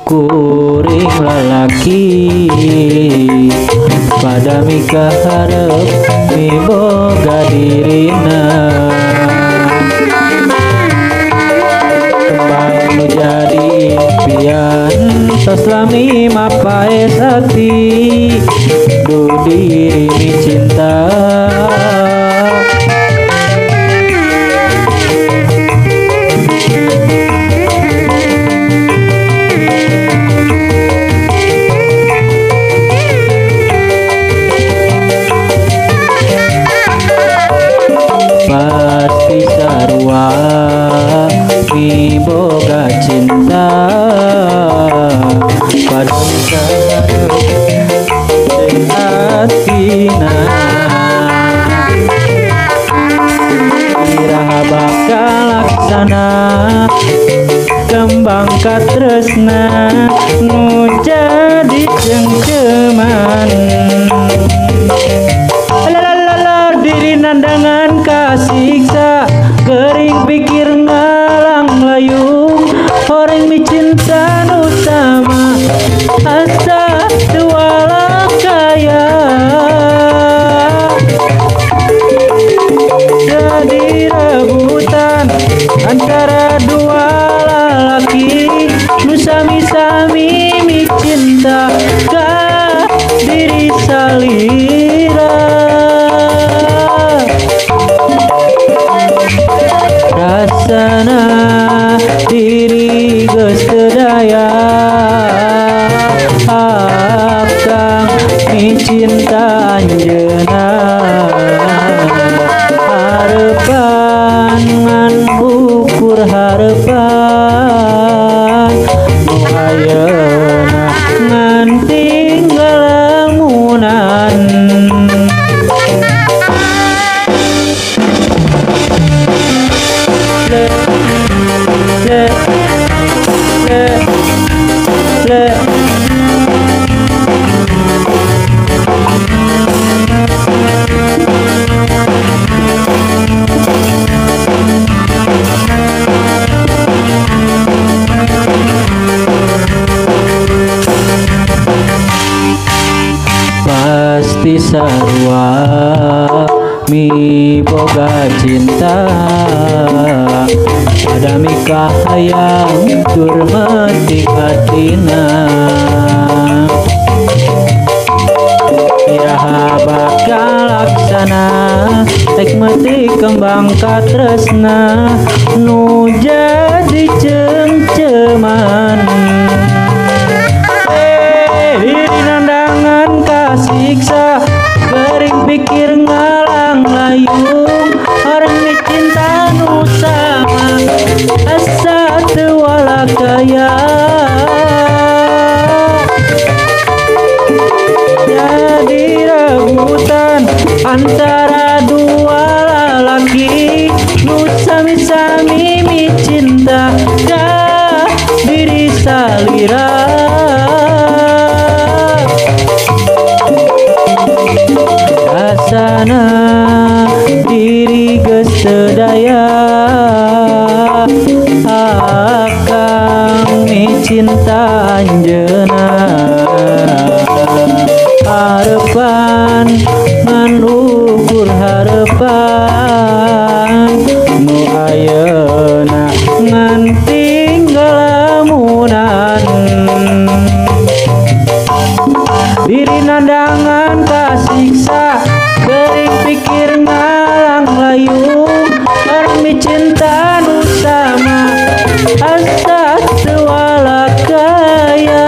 kuring lalaki pada mika harap miboga dirina kembang nu jadi impian tos lami mapae sakti du diri mi cinta pasti sarua miboga cinta pada sarep hatina iraha bakal laksana kembang katresna nu jadi cengkeman diri nandangan kasiksa kering pikir ngalang layung orang mi cinta nu sama asa tuala kaya jadi rebutan antara dua lalaki nu sami-sami mi cinta ka diri salira rasana diri geus teu daya akang mi cinta anjeunna harepan ngan ukur harepan nu ayeuna ngan tinggal lamunan pasti sarua mi boga cinta pada mika hayang tur metik hatina iraha bakal laksana tek metik kembang katresna nu jadi cengceman diri nandangan kasiksa kering pikir ngalang layung orang mi cinta nu sama asa teu wala kaya jadi rebutan antara dua lalaki nu sami-sami mi cinta ka diri salira rasana diri geus teu daya akang mi cinta anjeunna harepan ngan ukur harepan nu ayeuna ngan tinggal lamunan diri nandangan kasiksa kering pikir ngalang layung orang mi cinta nu sama asa teu wala kaya